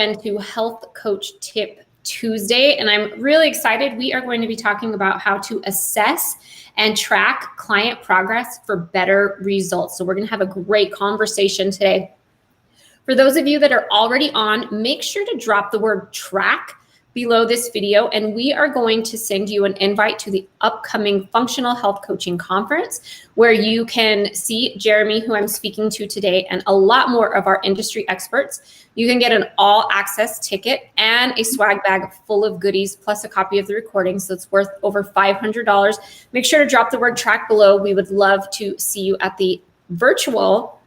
To Health Coach Tip Tuesday, and I'm really excited. We are going to be talking about how to assess and track client progress for better results. So we're going to have a great conversation today. For those of you that are already on, make sure to drop the word track below this video, and we are going to send you an invite to the upcoming Functional Health Coaching Conference, where you can see Jeremy, who I'm speaking to today, and a lot more of our industry experts. You can get an all-access ticket and a swag bag full of goodies, plus a copy of the recording, so it's worth over $500. Make sure to drop the word track below. We would love to see you at the virtual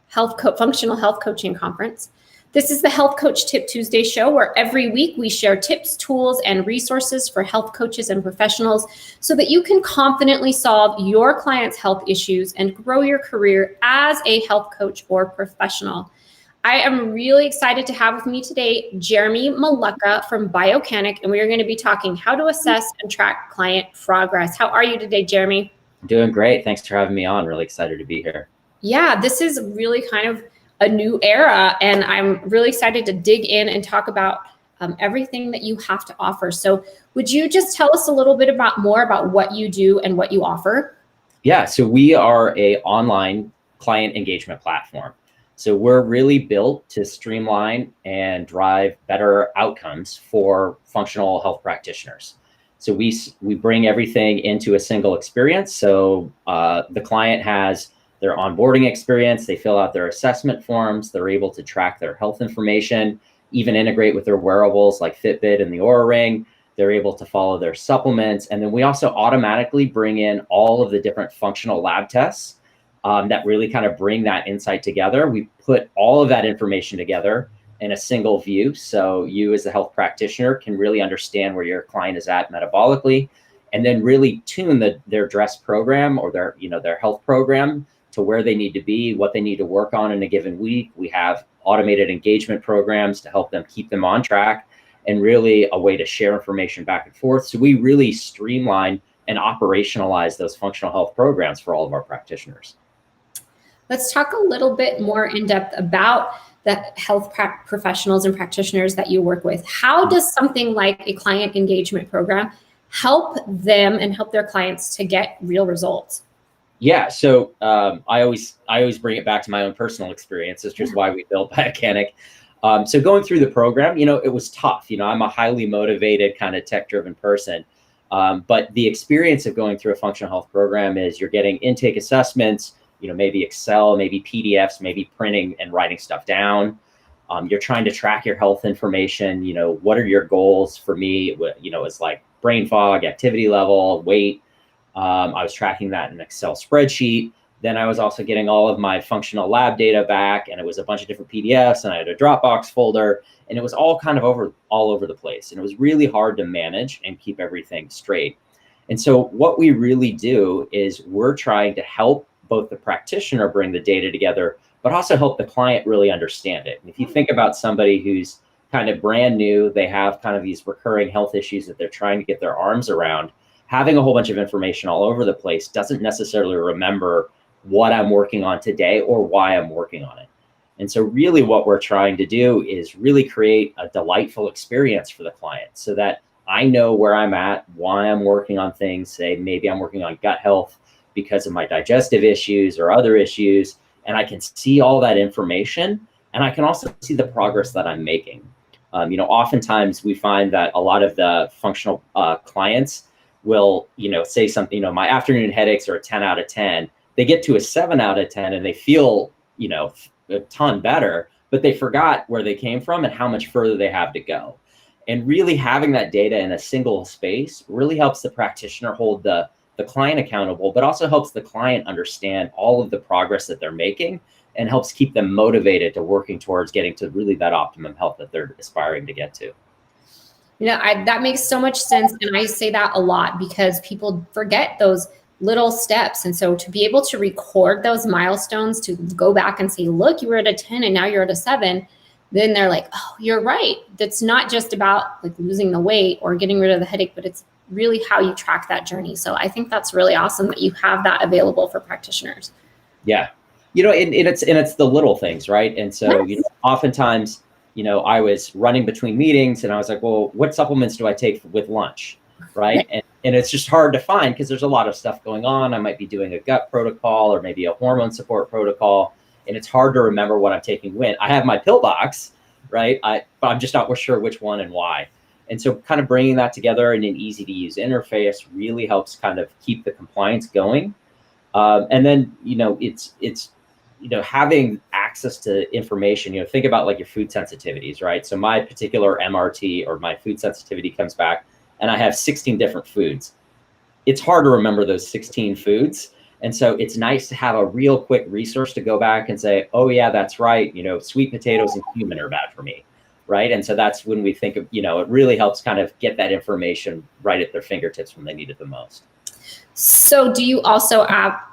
Functional Health Coaching Conference. This is the Health Coach Tip Tuesday show, where every week we share tips, tools, and resources for health coaches and professionals so that you can confidently solve your clients' health issues and grow your career as a health coach or professional. I am really excited to have with me today Jeremy Malecha from Biocanic, and we are going to be talking how to assess and track client progress. How are you today, Jeremy? Doing great. Thanks for having me on. Really excited to be here. Yeah, this is really kind of a new era, and I'm really excited to dig in and talk about everything that you have to offer. So would you just tell us a little bit more about what you do and what you offer? Yeah, so we are an online client engagement platform. So we're really built to streamline and drive better outcomes for functional health practitioners. So we bring everything into a single experience. So the client has their onboarding experience, they fill out their assessment forms, they're able to track their health information, even integrate with their wearables like Fitbit and the Oura Ring. They're able to follow their supplements. And then we also automatically bring in all of the different functional lab tests that really kind of bring that insight together. We put all of that information together in a single view. So you as a health practitioner can really understand where your client is at metabolically, and then really tune their dress program or their health program to where they need to be, what they need to work on in a given week. We have automated engagement programs to help them keep them on track, and really a way to share information back and forth. So we really streamline and operationalize those functional health programs for all of our practitioners. Let's talk a little bit more in depth about the health professionals and practitioners that you work with. How does something like a client engagement program help them and help their clients to get real results? Yeah, so I always bring it back to my own personal experience, which is why we built Biocanic. So going through the program, it was tough. I'm a highly motivated, kind of tech-driven person. But the experience of going through a functional health program is you're getting intake assessments, maybe Excel, maybe PDFs, maybe printing and writing stuff down. You're trying to track your health information. What are your goals? For me, it's like brain fog, activity level, weight. I was tracking that in an Excel spreadsheet. Then I was also getting all of my functional lab data back, and it was a bunch of different PDFs, and I had a Dropbox folder, and it was all kind of all over the place. And it was really hard to manage and keep everything straight. And so what we really do is we're trying to help both the practitioner bring the data together, but also help the client really understand it. And if you think about somebody who's kind of brand new, they have kind of these recurring health issues that they're trying to get their arms around, having a whole bunch of information all over the place doesn't necessarily remember what I'm working on today or why I'm working on it. And so really what we're trying to do is really create a delightful experience for the client so that I know where I'm at, why I'm working on things. Say maybe I'm working on gut health because of my digestive issues or other issues, and I can see all that information, and I can also see the progress that I'm making. Oftentimes we find that a lot of the functional clients will, say something, my afternoon headaches are a 10 out of 10. They get to a 7 out of 10 and they feel, a ton better, but they forgot where they came from and how much further they have to go. And really having that data in a single space really helps the practitioner hold the client accountable, but also helps the client understand all of the progress that they're making and helps keep them motivated to working towards getting to really that optimum health that they're aspiring to get to. That makes so much sense. And I say that a lot because people forget those little steps. And so to be able to record those milestones, to go back and say, look, you were at a 10 and now you're at a 7, then they're like, oh, you're right. That's not just about like losing the weight or getting rid of the headache, but it's really how you track that journey. So I think that's really awesome that you have that available for practitioners. Yeah. And it's the little things, right? And so, Yes. oftentimes I was running between meetings and I was like, well, what supplements do I take with lunch? Right. And it's just hard to find because there's a lot of stuff going on. I might be doing a gut protocol or maybe a hormone support protocol. And it's hard to remember what I'm taking when. I have my pill box, right? But I'm just not sure which one and why. And so kind of bringing that together in an easy to use interface really helps kind of keep the compliance going. And then, it's having access to information, think about like your food sensitivities, right? So my particular MRT or my food sensitivity comes back and I have 16 different foods. It's hard to remember those 16 foods. And so it's nice to have a real quick resource to go back and say, oh yeah, that's right. Sweet potatoes and cumin are bad for me. Right. And so that's when we think of, it really helps kind of get that information right at their fingertips when they need it the most. So do you also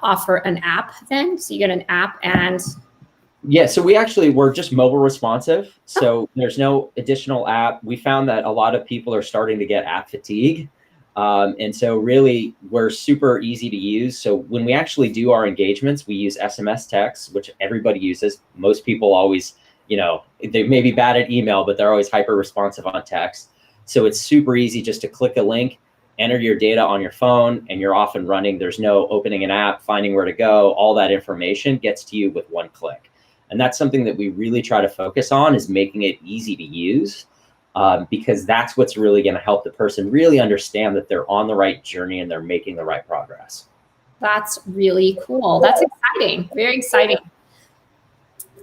offer an app then? So you get an app and... Yeah, so we're just mobile responsive. So there's no additional app. We found that a lot of people are starting to get app fatigue. And so really we're super easy to use. So when we actually do our engagements, we use SMS text, which everybody uses. Most people always, they may be bad at email, but they're always hyper responsive on text. So it's super easy just to click a link, enter your data on your phone, and you're off and running. There's no opening an app, finding where to go. All that information gets to you with one click. And that's something that we really try to focus on, is making it easy to use, because that's what's really going to help the person really understand that they're on the right journey and they're making the right progress. That's really cool. That's exciting. Very exciting.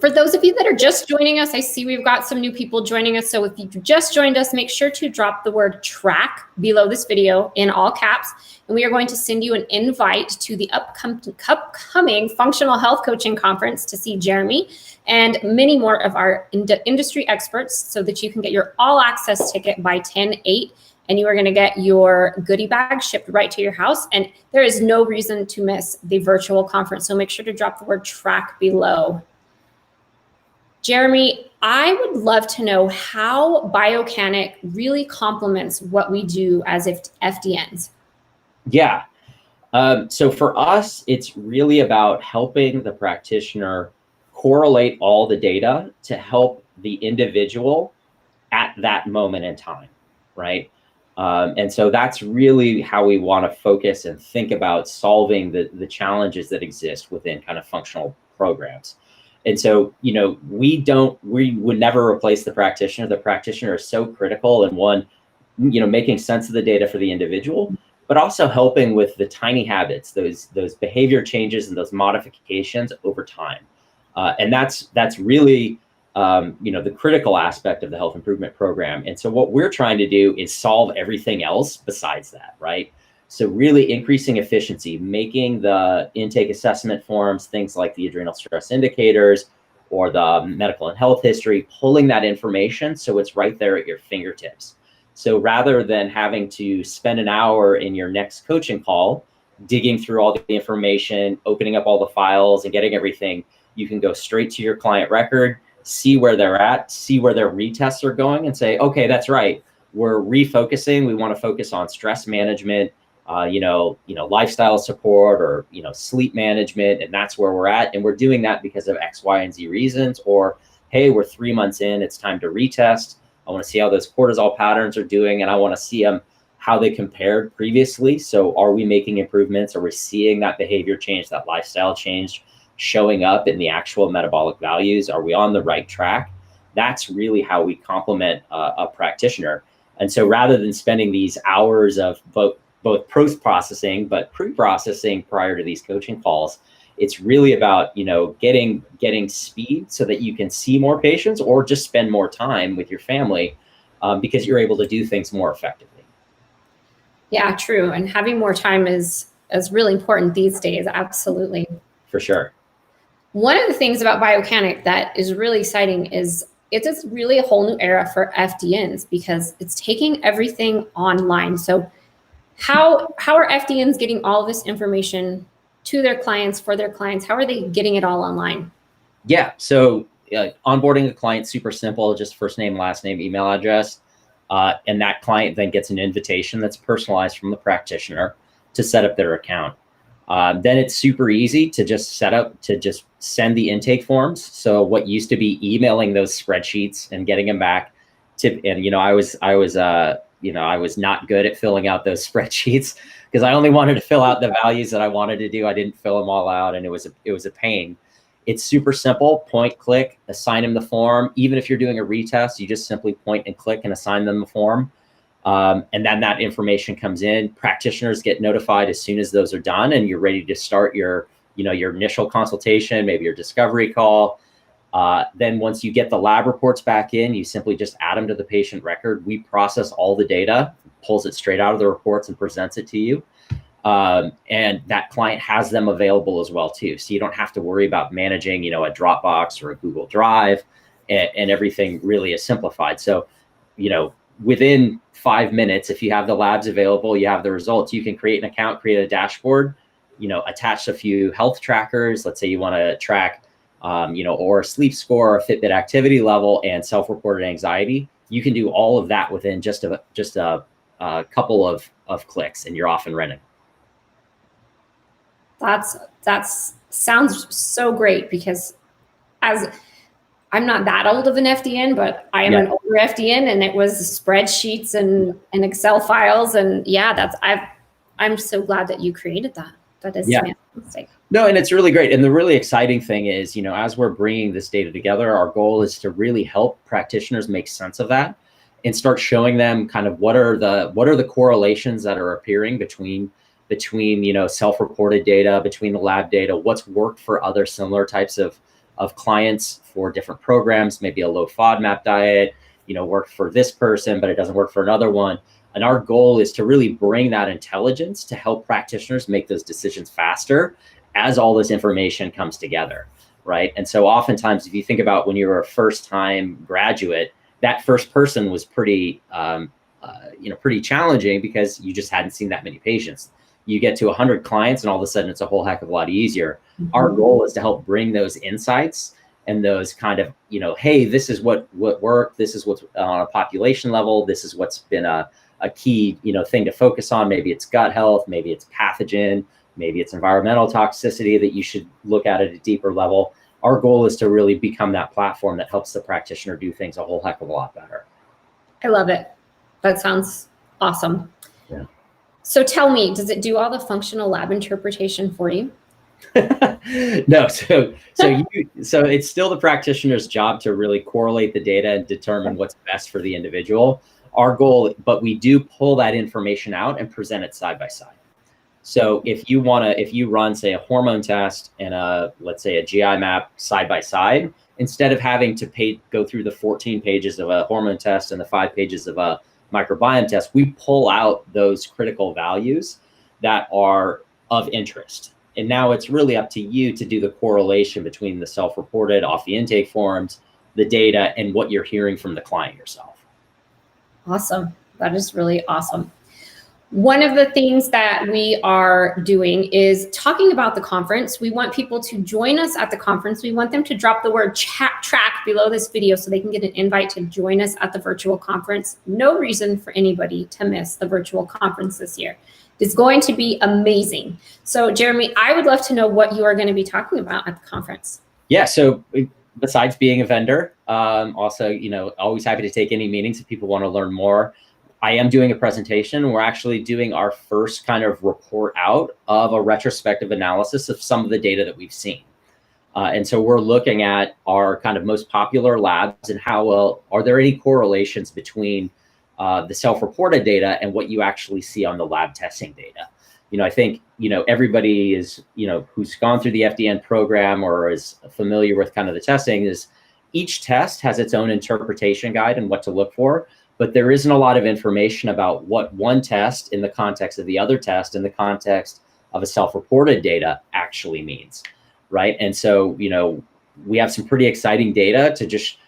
For those of you that are just joining us, I see we've got some new people joining us. So if you just joined us, make sure to drop the word track below this video in all caps. And we are going to send you an invite to the upcoming Functional Health Coaching Conference to see Jeremy and many more of our industry experts, so that you can get your all access ticket by 10/8. And you are going to get your goodie bag shipped right to your house. And there is no reason to miss the virtual conference. So make sure to drop the word track below. Jeremy, I would love to know how Biocanic really complements what we do as FDNs. Yeah. So for us, it's really about helping the practitioner correlate all the data to help the individual at that moment in time, right? And so that's really how we want to focus and think about solving the challenges that exist within kind of functional programs. And so, we would never replace the practitioner. The practitioner is so critical in one, making sense of the data for the individual, but also helping with the tiny habits, those behavior changes and those modifications over time. And that's really, the critical aspect of the health improvement program. And so what we're trying to do is solve everything else besides that, right? So really increasing efficiency, making the intake assessment forms, things like the adrenal stress indicators or the medical and health history, pulling that information so it's right there at your fingertips. So rather than having to spend an hour in your next coaching call, digging through all the information, opening up all the files and getting everything, you can go straight to your client record, see where they're at, see where their retests are going, and say, okay, that's right. We're refocusing. We want to focus on stress management, lifestyle support, or, sleep management. And that's where we're at. And we're doing that because of X, Y, and Z reasons. Or, hey, we're 3 months in, it's time to retest. I want to see how those cortisol patterns are doing. And I want to see how they compared previously. So are we making improvements? Are we seeing that behavior change, that lifestyle change showing up in the actual metabolic values? Are we on the right track? That's really how we complement a practitioner. And so rather than spending these hours of both post-processing, but pre-processing prior to these coaching calls, it's really about, getting speed so that you can see more patients or just spend more time with your family, because you're able to do things more effectively. Yeah, true. And having more time is really important these days. Absolutely. For sure. One of the things about Biocanic that is really exciting is it's really a whole new era for FDNs, because it's taking everything online. So how are FDNs getting all of this information to their clients, for their clients? How are they getting it all online? Yeah. So onboarding a client, super simple, just first name, last name, email address. And that client then gets an invitation that's personalized from the practitioner to set up their account. Then it's super easy to just just send the intake forms. So what used to be emailing those spreadsheets and getting them back and I was not good at filling out those spreadsheets because I only wanted to fill out the values that I wanted to do. I didn't fill them all out, and it was a pain. It's super simple. Point, click, assign them the form. Even if you're doing a retest, you just simply point and click and assign them the form. And then that information comes in. Practitioners get notified as soon as those are done, and you're ready to start your initial consultation, maybe your discovery call. Then once you get the lab reports back in, you simply just add them to the patient record. We process all the data, pulls it straight out of the reports and presents it to you. And that client has them available as well too. So you don't have to worry about managing, a Dropbox or a Google Drive, and everything really is simplified. So, within 5 minutes, if you have the labs available, you have the results, you can create an account, create a dashboard, attach a few health trackers. Let's say you want to track, or a sleep score, a Fitbit activity level, and self-reported anxiety. You can do all of that within just a couple of clicks, and you're off and running. That's sounds so great, because as I'm not that old of an FDN, but I am an older FDN, and it was spreadsheets and Excel files, and I'm so glad that you created that. That is fantastic. No, and it's really great. And the really exciting thing is, as we're bringing this data together, our goal is to really help practitioners make sense of that and start showing them kind of what are the correlations that are appearing between self-reported data, between the lab data, what's worked for other similar types of clients for different programs, maybe a low FODMAP diet, worked for this person, but it doesn't work for another one. And our goal is to really bring that intelligence to help practitioners make those decisions faster as all this information comes together, right? And so oftentimes, if you think about when you were a first-time graduate, that first person was pretty challenging because you just hadn't seen that many patients. You get to 100 clients, and all of a sudden, it's a whole heck of a lot easier. Mm-hmm. Our goal is to help bring those insights and those kind of, hey, this is what worked. This is what's on a population level. This is what's been a key, thing to focus on. Maybe it's gut health, maybe it's pathogen, maybe it's environmental toxicity that you should look at a deeper level. Our goal is to really become that platform that helps the practitioner do things a whole heck of a lot better. I love it. That sounds awesome. Yeah. So tell me, does it do all the functional lab interpretation for you? No. So it's still the practitioner's job to really correlate the data and determine what's best for the individual. Our goal, but we do pull that information out and present it side by side. So if you run, say, a hormone test and let's say a GI map side by side, instead of having to go through the 14 pages of a hormone test and the 5 pages of a microbiome test, we pull out those critical values that are of interest. And now it's really up to you to do the correlation between the self-reported off the intake forms, the data, and what you're hearing from the client yourself. Awesome. That is really awesome. One of the things that we are doing is talking about the conference. We want people to join us at the conference. We want them to drop the word track below this video so they can get an invite to join us at the virtual conference. No reason for anybody to miss the virtual conference this year. It's going to be amazing. So Jeremy, I would love to know what you are going to be talking about at the conference. Yeah, so besides being a vendor, also, always happy to take any meetings if people want to learn more. I am doing a presentation. We're actually doing our first kind of report out of a retrospective analysis of some of the data that we've seen. And so we're looking at our kind of most popular labs and how well, are there any correlations between the self-reported data and what you actually see on the lab testing data. I think, everybody is, who's gone through the FDN program or is familiar with kind of the testing, is each test has its own interpretation guide and what to look for, but there isn't a lot of information about what one test in the context of the other test in the context of a self-reported data actually means, right? And so, we have some pretty exciting data to just,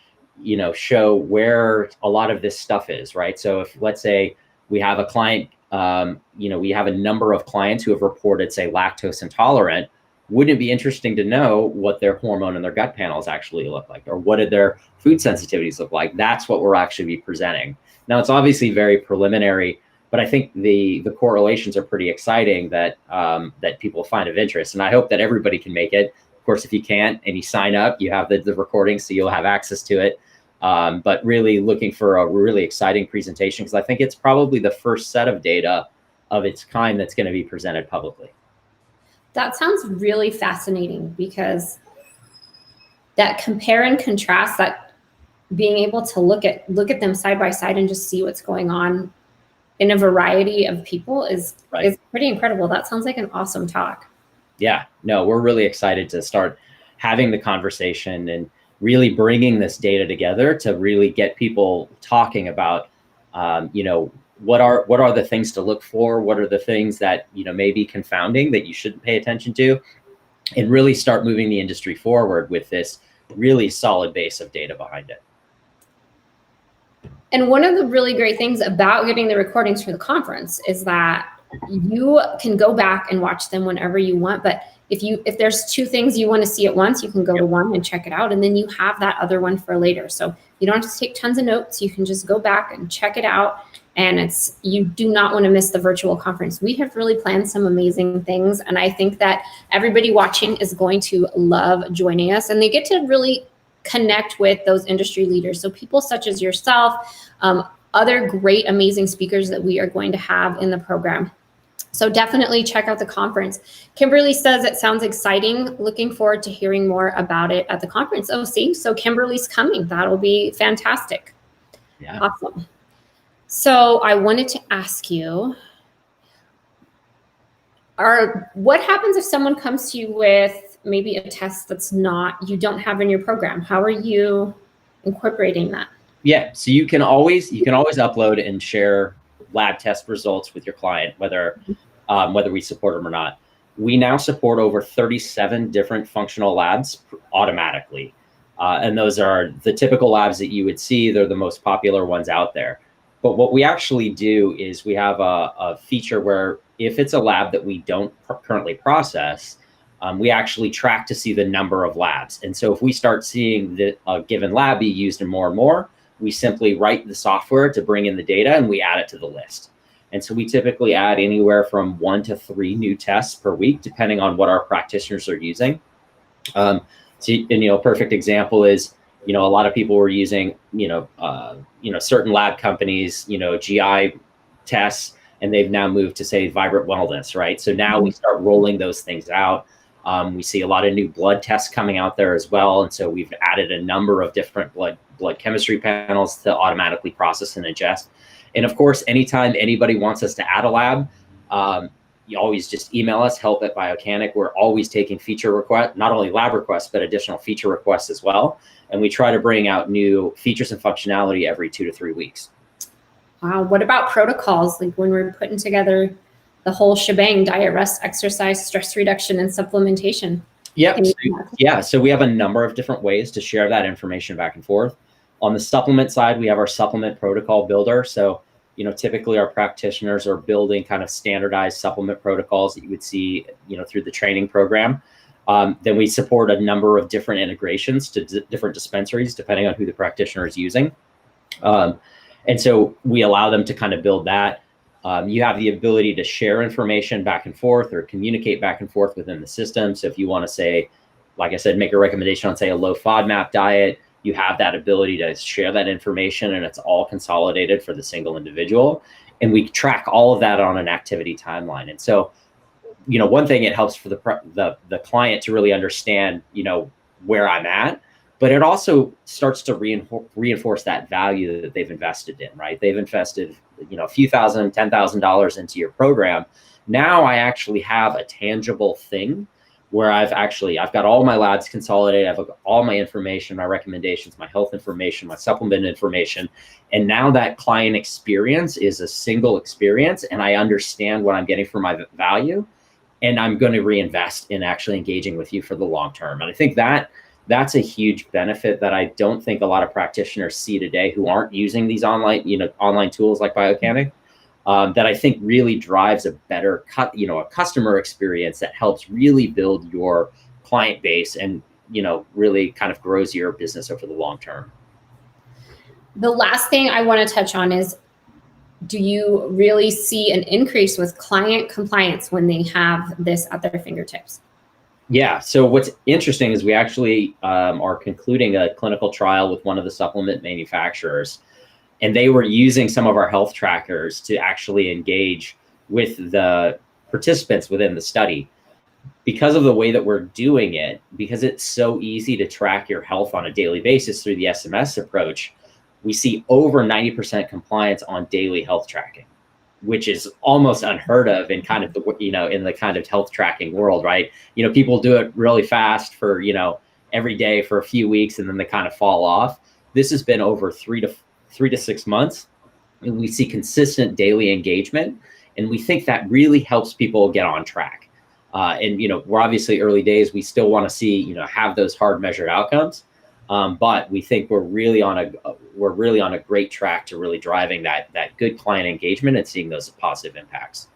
show where a lot of this stuff is, right? So if, let's say, we have a client, we have a number of clients who have reported, say, lactose intolerant, wouldn't it be interesting to know what their hormone and their gut panels actually look like, or what did their food sensitivities look like? That's what we're actually be presenting. Now, it's obviously very preliminary, But I think the correlations are pretty exciting that that people find of interest, and I hope that everybody can make it. Of course, if you can't and you sign up, you have the recording, so you'll have access to it. But really looking for a really exciting presentation, because I think it's probably the first set of data of its kind that's going to be presented publicly. That sounds really fascinating, because that compare and contrast, that being able to look at them side by side and just see what's going on in a variety of people is pretty incredible. That sounds like an awesome talk. Yeah, no, we're really excited to start having the conversation and really bringing this data together to really get people talking about, you know, what are the things to look for? What are the things that, you know, may be confounding that you shouldn't pay attention to, and really start moving the industry forward with this really solid base of data behind it. And one of the really great things about getting the recordings for the conference is that you can go back and watch them whenever you want. But if there's two things you want to see at once, you can go to one and check it out, and then you have that other one for later. So you don't have to take tons of notes. You can just go back and check it out. And you do not want to miss the virtual conference. We have really planned some amazing things, and I think that everybody watching is going to love joining us, and they get to really connect with those industry leaders. So people such as yourself, other great, amazing speakers that we are going to have in the program. So definitely check out the conference. Kimberly says it sounds exciting. Looking forward to hearing more about it at the conference. Oh, see, so Kimberly's coming. That'll be fantastic. Yeah. Awesome. So I wanted to ask you, what happens if someone comes to you with maybe a test that's you don't have in your program? How are you incorporating that? Yeah, so you can always upload and share lab test results with your client, whether we support them or not. We now support over 37 different functional labs automatically. And those are the typical labs that you would see. They're the most popular ones out there. But what we actually do is we have a feature where if it's a lab that we don't currently process, we actually track to see the number of labs. And so if we start seeing a given lab be used in more and more, we simply write the software to bring in the data and we add it to the list. And so we typically add anywhere from 1 to 3 new tests per week, depending on what our practitioners are using. So, a perfect example is, a lot of people were using, certain lab companies, GI tests, and they've now moved to, say, Vibrant Wellness, right? So now we start rolling those things out. We see a lot of new blood tests coming out there as well. And so we've added a number of different blood chemistry panels to automatically process and ingest. And of course, anytime anybody wants us to add a lab, you always just email us, help@Biocanic. We're always taking feature requests, not only lab requests, but additional feature requests as well. And we try to bring out new features and functionality every 2 to 3 weeks. Wow. What about protocols? Like when we're putting together the whole shebang, diet, rest, exercise, stress reduction, and supplementation? Yep. So we have a number of different ways to share that information back and forth. On the supplement side, we have our supplement protocol builder. So, typically our practitioners are building kind of standardized supplement protocols that you would see, through the training program. Then we support a number of different integrations to different dispensaries, depending on who the practitioner is using. And so we allow them to kind of build that. You have the ability to share information back and forth or communicate back and forth within the system. So if you want to say, like I said, make a recommendation on, say, a low FODMAP diet, you have that ability to share that information, and it's all consolidated for the single individual. And we track all of that on an activity timeline. And so, one thing, it helps for the client to really understand, where I'm at, but it also starts to reinforce that value that they've invested in, right? They've invested, a few thousand, $10,000 into your program. Now I actually have a tangible thing where I've got all my labs consolidated. I've got all my information, my recommendations, my health information, my supplement information. And now that client experience is a single experience, and I understand what I'm getting for my value, and I'm going to reinvest in actually engaging with you for the long term. And I think that's a huge benefit that I don't think a lot of practitioners see today who aren't using these online tools like Biocanic. That I think really drives a better a customer experience that helps really build your client base and, really kind of grows your business over the long term. The last thing I want to touch on is do you really see an increase with client compliance when they have this at their fingertips? Yeah. So what's interesting is we actually are concluding a clinical trial with one of the supplement manufacturers, and they were using some of our health trackers to actually engage with the participants within the study. Because of the way that we're doing it, because it's so easy to track your health on a daily basis through the SMS approach, we see over 90% compliance on daily health tracking, which is almost unheard of in kind of the, in the kind of health tracking world, right? People do it really fast for, every day for a few weeks, and then they kind of fall off. This has been over 3 to 6 months, and we see consistent daily engagement. And we think that really helps people get on track. And we're obviously early days. We still want to see, have those hard measured outcomes. But we think we're really on a great track to really driving that good client engagement and seeing those positive impacts.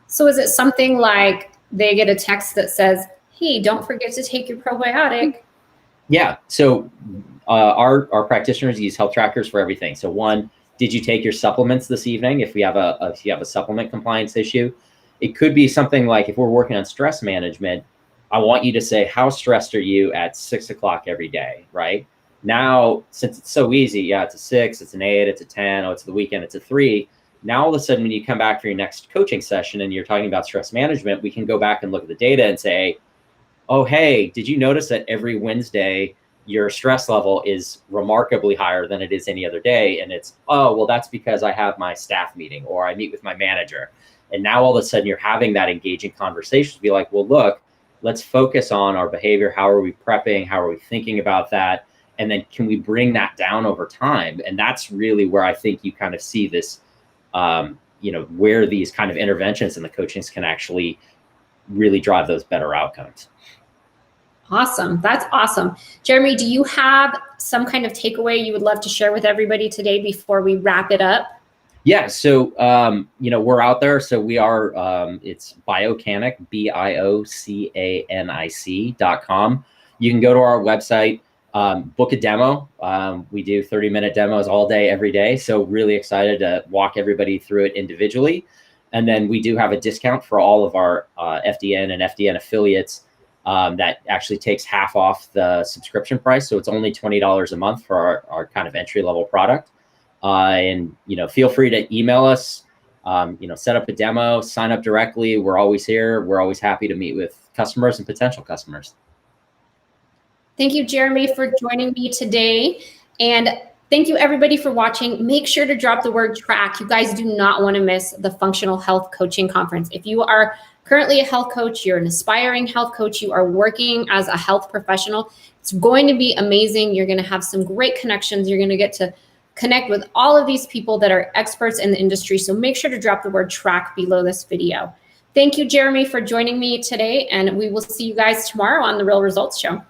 So is it something like they get a text that says, "Hey, don't forget to take your probiotic"? Yeah. So our practitioners use health trackers for everything. So one, did you take your supplements this evening? If you have a supplement compliance issue, it could be something like, if we're working on stress management, I want you to say, how stressed are you at 6 o'clock every day, right? Now, since it's so easy, yeah, it's a 6, it's an 8, it's a 10, oh, it's the weekend, it's a 3. Now, all of a sudden, when you come back for your next coaching session and you're talking about stress management, we can go back and look at the data and say, oh, hey, did you notice that every Wednesday, your stress level is remarkably higher than it is any other day? And it's, oh, well, that's because I have my staff meeting or I meet with my manager. And now all of a sudden you're having that engaging conversation to be like, well, look, let's focus on our behavior. How are we prepping? How are we thinking about that? And then can we bring that down over time? And that's really where I think you kind of see this, where these kind of interventions and the coachings can actually really drive those better outcomes. Awesome. That's awesome. Jeremy, do you have some kind of takeaway you would love to share with everybody today before we wrap it up? Yeah. So, we're out there. So we are, it's Biocanic, BIOCANIC.com. You can go to our website, book a demo. We do 30-minute demos all day, every day. So really excited to walk everybody through it individually. And then we do have a discount for all of our FDN and FDN affiliates that actually takes half off the subscription price. So it's only $20 a month for our kind of entry-level product. And feel free to email us, set up a demo, sign up directly. We're always here. We're always happy to meet with customers and potential customers. Thank you, Jeremy, for joining me today. And thank you, everybody, for watching. Make sure to drop the word track. You guys do not want to miss the Functional Health Coaching Conference. If you are currently a health coach, you're an aspiring health coach, you are working as a health professional, it's going to be amazing. You're going to have some great connections. You're going to get to connect with all of these people that are experts in the industry. So make sure to drop the word track below this video. Thank you, Jeremy, for joining me today, and we will see you guys tomorrow on The Real Results Show.